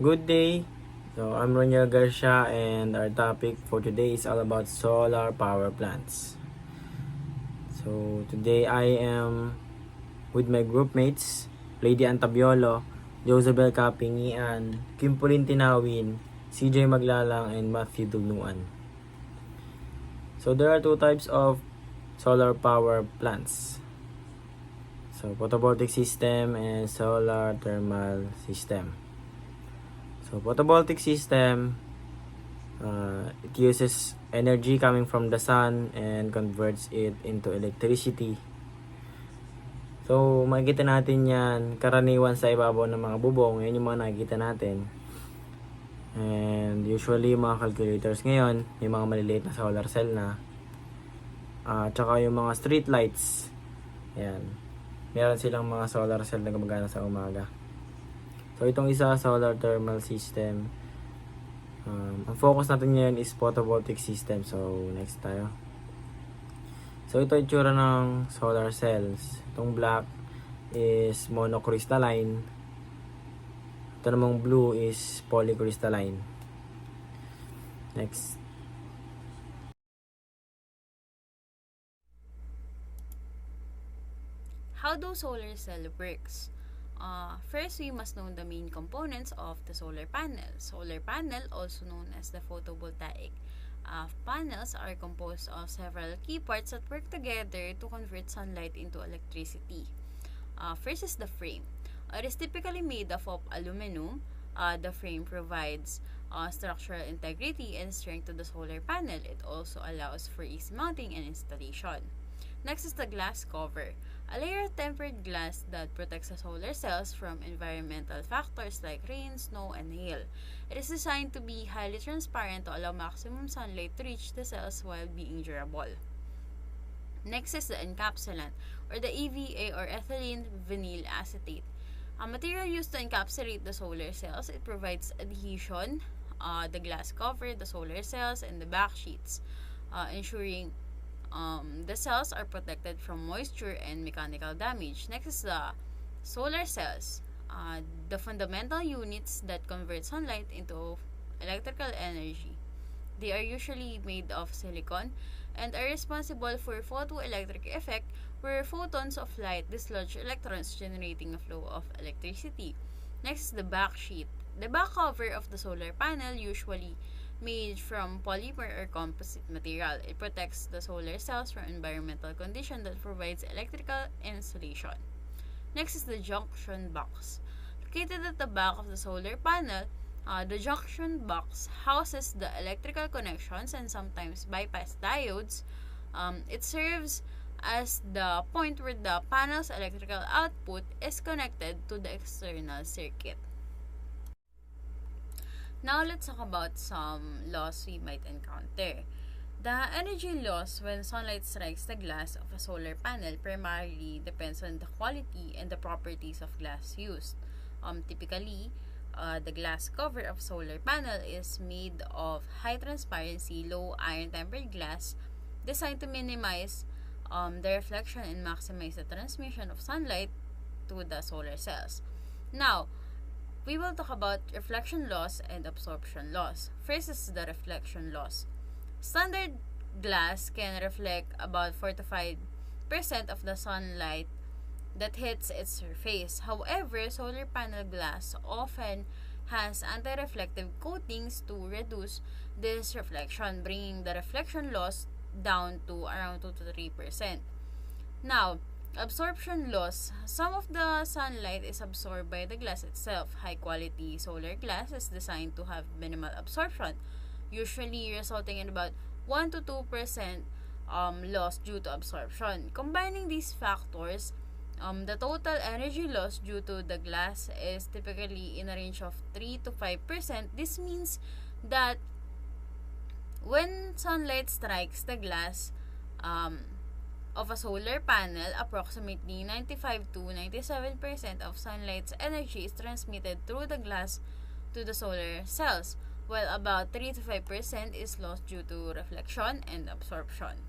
Good day. So I'm Roniel Garcia and our topic for today is all about solar power plants. So today I am with my group mates, Lady Antabiolo, Josabel Kapingian, Kimpolin Tinawin, CJ Maglalang, and Matthew Dugnuan. So there are two types of solar power plants. So photovoltaic system and solar thermal system. So photovoltaic system, it uses energy coming from the sun and converts it into electricity. So makikita natin yan karaniwan sa ibabaw ng mga bubong. Yan yung mga nakikita natin. And usually mga calculators ngayon, may mga maliliit na solar cell na. Tsaka yung mga street lights. Yan. Meron silang mga solar cell na gumagana sa umaga. So itong isa, solar thermal system. Ang focus natin ngayon is photovoltaic system. So next tayo. So ito yung itsura ng solar cells. Itong black is monocrystalline. Ito namang blue is polycrystalline. Next. How do solar cell works? First, we must know the main components of the solar panel. Solar panel, also known as the photovoltaic panels, are composed of several key parts that work together to convert sunlight into electricity. First is the frame. It is typically made up of aluminum. The frame provides structural integrity and strength to the solar panel. It also allows for easy mounting and installation. Next is the glass cover, a layer of tempered glass that protects the solar cells from environmental factors like rain, snow, and hail. It is designed to be highly transparent to allow maximum sunlight to reach the cells while being durable. Next is the encapsulant, or the EVA, or ethylene vinyl acetate. A material used to encapsulate the solar cells. It provides adhesion, the glass cover, the solar cells, and the back sheets, ensuring the cells are protected from moisture and mechanical damage. Next is the solar cells, the fundamental units that convert sunlight into electrical energy. They are usually made of silicon and are responsible for photoelectric effect, where photons of light dislodge electrons, generating a flow of electricity. Next is the back sheet. The back cover of the solar panel, usually made from polymer or composite material. It protects the solar cells from environmental conditions that provides electrical insulation. Next is the junction box. Located at the back of the solar panel, the junction box houses the electrical connections and sometimes bypass diodes. It serves as the point where the panel's electrical output is connected to the external circuit. Now let's talk about some loss we might encounter. The energy loss when sunlight strikes the glass of a solar panel primarily depends on the quality and the properties of glass used. Typically, the glass cover of solar panel is made of high transparency, low iron tempered glass designed to minimize the reflection and maximize the transmission of sunlight to the solar cells. Now, we will talk about reflection loss and absorption loss. First is the reflection loss. Standard glass can reflect about 4 to 5% of the sunlight that hits its surface. However, solar panel glass often has anti-reflective coatings to reduce this reflection, bringing the reflection loss down to around 2 to 3%. Now, absorption loss. Some of the sunlight is absorbed by the glass itself. High quality solar glass is designed to have minimal absorption, usually resulting in about 1 to 2% loss due to absorption. Combining these factors, the total energy loss due to the glass is typically in a range of 3 to 5%. This means that when sunlight strikes the glass of a solar panel, approximately 95 to 97% of sunlight's energy is transmitted through the glass to the solar cells, while about 3 to 5% is lost due to reflection and absorption.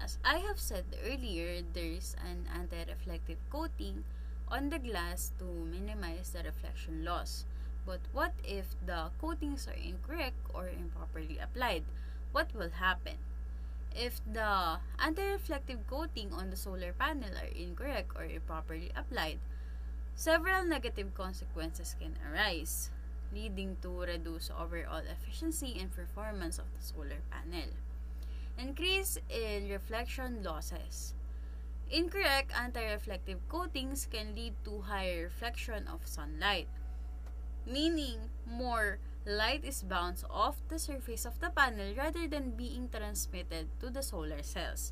As I have said earlier, there is an anti-reflective coating on the glass to minimize the reflection loss. But what if the coatings are incorrect or improperly applied? What will happen? If the anti-reflective coating on the solar panel are incorrect or improperly applied, several negative consequences can arise, leading to reduced overall efficiency and performance of the solar panel. Increase in reflection losses. Incorrect anti-reflective coatings can lead to higher reflection of sunlight, meaning more light is bounced off the surface of the panel rather than being transmitted to the solar cells.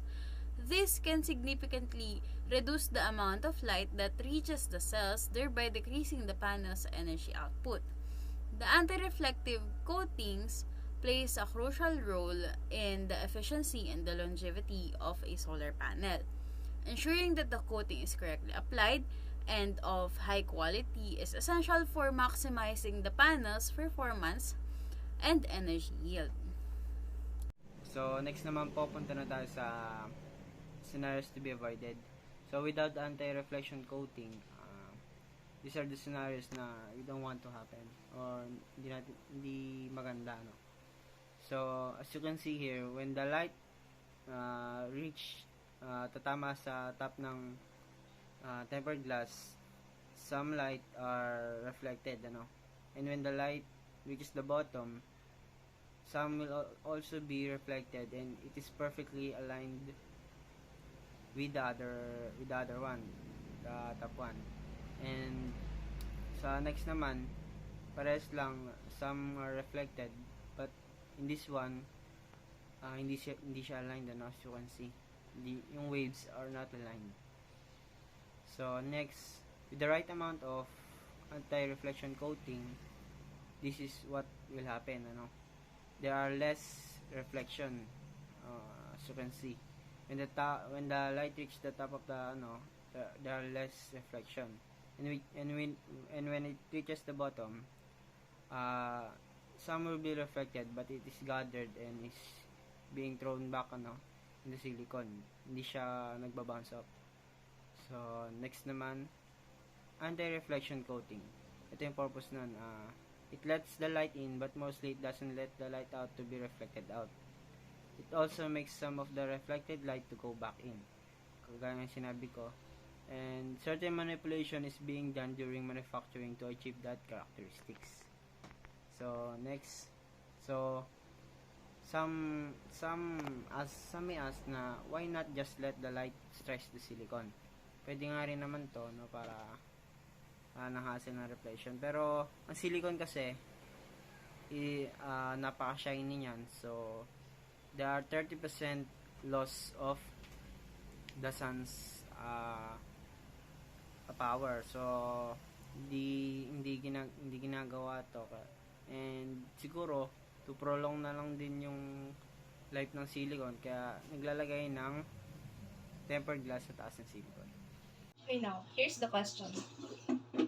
This can significantly reduce the amount of light that reaches the cells, thereby decreasing the panel's energy output. The anti-reflective coatings plays a crucial role in the efficiency and the longevity of a solar panel. Ensuring that the coating is correctly applied and of high quality is essential for maximizing the panel's performance and energy yield. So, next naman po, punta na tayo sa scenarios to be avoided. So, without anti-reflection coating, these are the scenarios na we don't want to happen or hindi maganda, no? So, as you can see here, when the light tatama sa top ng tempered glass, some light are reflected, ano? And when the light reaches the bottom, some will also be reflected, and it is perfectly aligned with the other one, the top one. And sa next naman, parehas lang, some are reflected, but in this one, hindi siya aligned, ano, as you can see. Yung waves are not aligned. So next, with the right amount of anti-reflection coating, this is what will happen, ano. There are less reflection, as you can see. When the light reaches the top of there are less reflection. And when it reaches the bottom, some will be reflected, but it is gathered and is being thrown back, in the silicon. Hindi siya nagbabounce up. So next naman, anti-reflection coating. Ito yung purpose nun. It lets the light in, but mostly it doesn't let the light out to be reflected out. It also makes some of the reflected light to go back in, kagaya ng sinabi ko. And certain manipulation is being done during manufacturing to achieve that characteristics. So next, some may ask na why not just let the light stretch the silicon. Pwede nga rin naman to, no, para nang-hassle ng reflection. Pero ang silicon kasi napaka-shiny niyan. So there are 30% loss of the sun's power. So hindi ginagawa to. And siguro to prolong na lang din yung life ng silicon, kaya naglalagay ng tempered glass sa taas ng silicon. Okay, now, here's the question.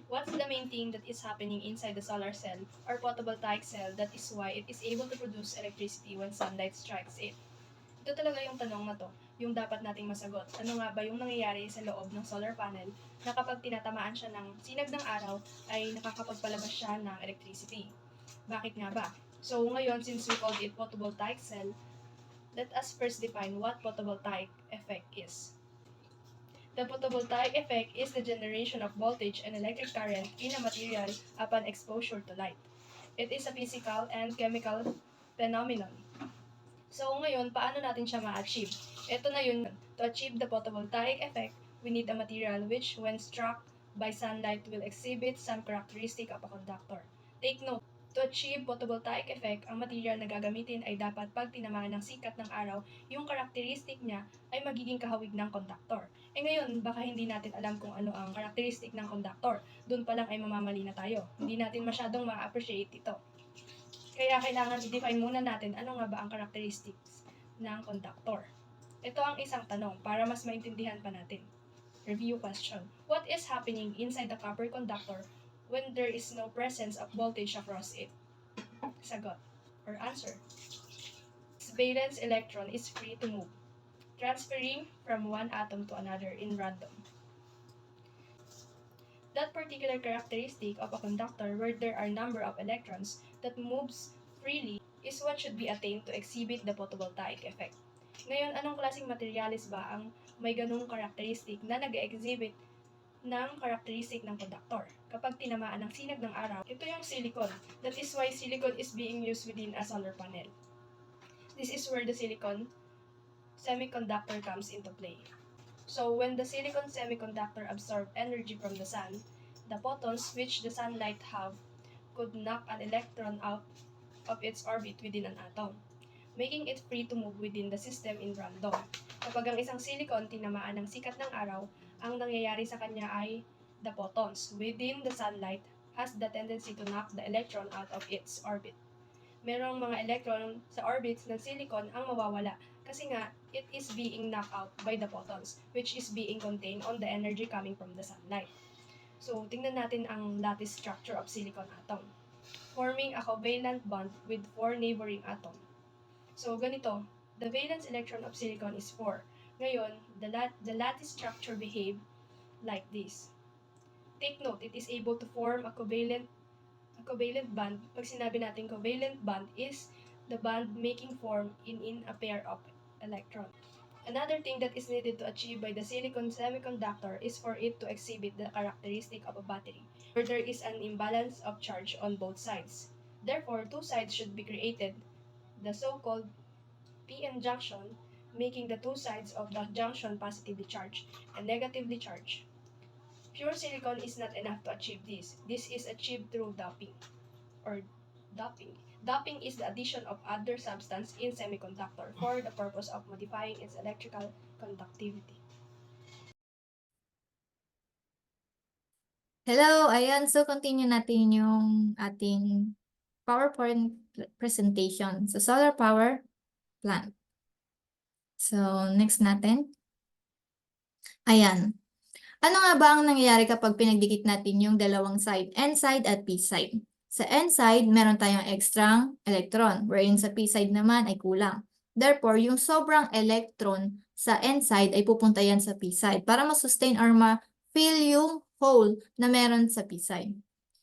What's the main thing that is happening inside the solar cell or photovoltaic cell that is why it is able to produce electricity when sunlight strikes it? Ito talaga yung tanong na to, yung dapat nating masagot. Ano nga ba yung nangyayari sa loob ng solar panel na kapag tinatamaan siya ng sinag ng araw ay nakakapagpalabas siya ng electricity? Bakit nga ba? So ngayon, since we called it photovoltaic cell, let us first define what photovoltaic effect is. The photovoltaic effect is the generation of voltage and electric current in a material upon exposure to light. It is a physical and chemical phenomenon. So ngayon, paano natin siya ma-achieve? Ito na yun. To achieve the photovoltaic effect, we need a material which, when struck by sunlight, will exhibit some characteristic of a conductor. Take note, to achieve photovoltaic effect, ang material na gagamitin ay dapat pag tinamaan ng sikat ng araw, yung karakteristik niya ay magiging kahawig ng conductor. Ngayon, baka hindi natin alam kung ano ang karakteristik ng conductor. Doon pa lang ay mamamali na tayo. Hindi natin masyadong ma-appreciate ito. Kaya kailangan i-define muna natin ano nga ba ang characteristics ng conductor. Ito ang isang tanong para mas maintindihan pa natin. Review question. What is happening inside the copper conductor when there is no presence of voltage across it? Sagot or answer. Its valence electron is free to move, transferring from one atom to another in random. That particular characteristic of a conductor where there are number of electrons that moves freely is what should be attained to exhibit the photovoltaic effect. Ngayon, anong klaseng materialis ba ang may ganung characteristic na nag-exhibit ng characteristic ng conductor? Kapag tinamaan ng sinag ng araw, ito yung silicon. That is why silicon is being used within a solar panel. This is where the silicon semiconductor comes into play. So when the silicon semiconductor absorb energy from the sun, the photons which the sunlight have could knock an electron out of its orbit within an atom, making it free to move within the system in random. Kapag ang isang silicon tinamaan ng sikat ng araw, ang nangyayari sa kanya ay the photons within the sunlight has the tendency to knock the electron out of its orbit. Merong mga electron sa orbits ng silicon ang mawawala kasi nga it is being knocked out by the photons which is being contained on the energy coming from the sunlight. So, tingnan natin ang lattice structure of silicon atom, forming a covalent bond with 4 neighboring atom. So, ganito, the valence electron of silicon is 4. Ngayon, the lattice structure behave like this. Take note, it is able to form a covalent bond. Pag sinabi natin covalent bond is the bond making form in a pair of electron. Another thing that is needed to achieve by the silicon semiconductor is for it to exhibit the characteristic of a battery, where there is an imbalance of charge on both sides. Therefore, two sides should be created, the so-called p-n junction, making the two sides of the junction positively charged and negatively charged. Pure silicon is not enough to achieve this. This is achieved through doping or doping. Doping is the addition of other substance in semiconductor for the purpose of modifying its electrical conductivity. Hello, ayan. So, continue natin yung ating PowerPoint presentation sa solar power plant. So, next natin. Ayan. Ano nga ba ang nangyayari kapag pinagdikit natin yung dalawang side, N side at P side? Sa N side, meron tayong extra electron, wherein sa P side naman ay kulang. Therefore, yung sobrang electron sa N side ay pupunta yan sa P side para ma-sustain or ma-fill yung hole na meron sa P side.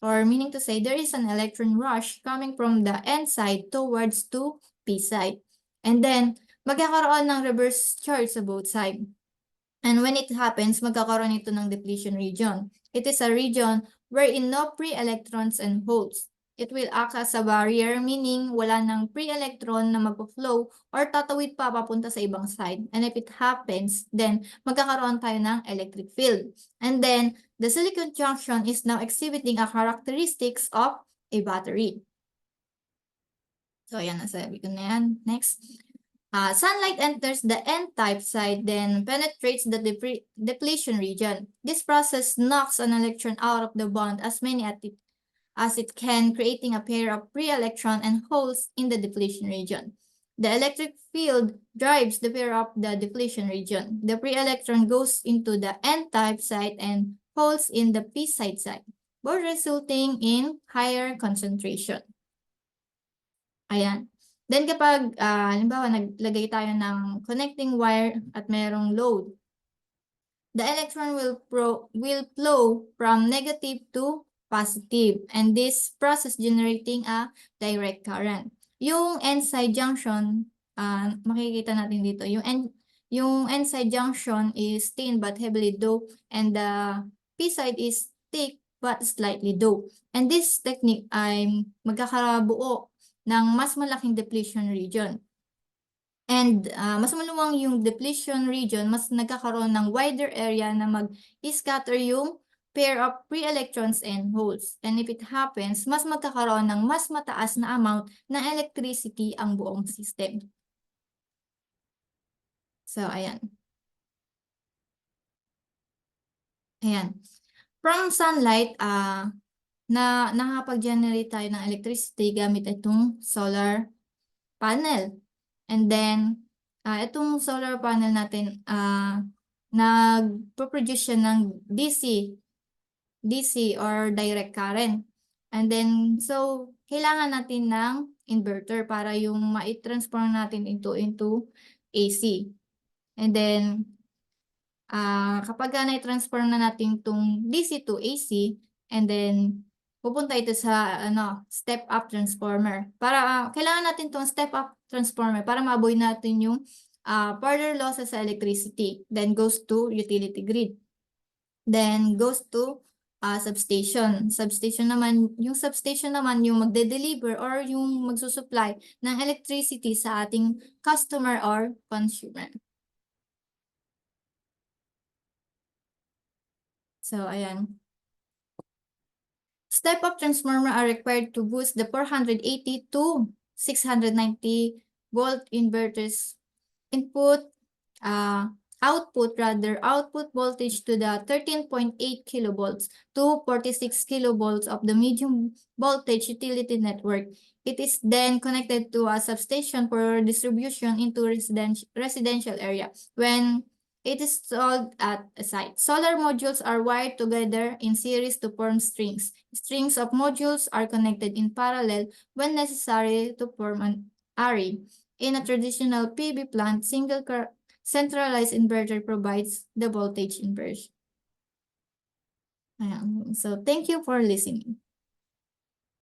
Or meaning to say, there is an electron rush coming from the N side towards to P side. And then, magkakaroon ng reverse charge sa both sides. And when it happens, magkakaroon ito ng depletion region. It is a region wherein no free electrons and holes. It will act as a barrier, meaning wala ng free electron na mag-flow or tatawid pa papunta sa ibang side. And if it happens, then magkakaroon tayo ng electric field. And then, the silicon junction is now exhibiting a characteristics of a battery. So, ayan, nasabi ko na yan. Next. Sunlight enters the N-type side, then penetrates the depletion region. This process knocks an electron out of the bond as many as it can, creating a pair of free electron and holes in the depletion region. The electric field drives the pair of the depletion region. The free electron goes into the N-type side and holes in the P-side side, both resulting in higher concentration. Ayan. Then kapag, halimbawa, naglagay tayo ng connecting wire at mayroong load, the electron will flow from negative to positive, and this process generating a direct current. Yung N-side junction, makikita natin dito, yung N-side junction is thin but heavily doped, and the P-side is thick but slightly doped. And this technique ay magkakabuo ng mas malaking depletion region. And mas maluwang yung depletion region, mas nagkakaroon ng wider area na mag-scatter yung pair of free electrons and holes. And if it happens, mas magkakaroon ng mas mataas na amount ng electricity ang buong system. So, ayan. Ayan. From sunlight, na nakapag-generate tayo ng electricity gamit itong solar panel. And then, itong solar panel natin, nag-produce siya ng DC or direct current. And then, so, kailangan natin ng inverter para yung ma-transform natin into AC. And then, kapag na-transform na natin itong DC to AC, and then pupunta ito sa step-up transformer. Kailangan natin itong step-up transformer para ma-avoid natin yung further losses sa electricity. Then goes to utility grid. Then goes to substation. Substation naman yung magde-deliver or yung magsusupply ng electricity sa ating customer or consumer. So, ayan. Step-up transformer are required to boost the 480 to 690 volt inverters output voltage to the 13.8 kilovolts to 46 kilovolts of the medium voltage utility network. It is then connected to a substation for distribution into residential area. When it is installed at a site, solar modules are wired together in series to form strings. Strings of modules are connected in parallel when necessary to form an array. In a traditional PV plant, single centralized inverter provides the voltage inversion. So thank you for listening.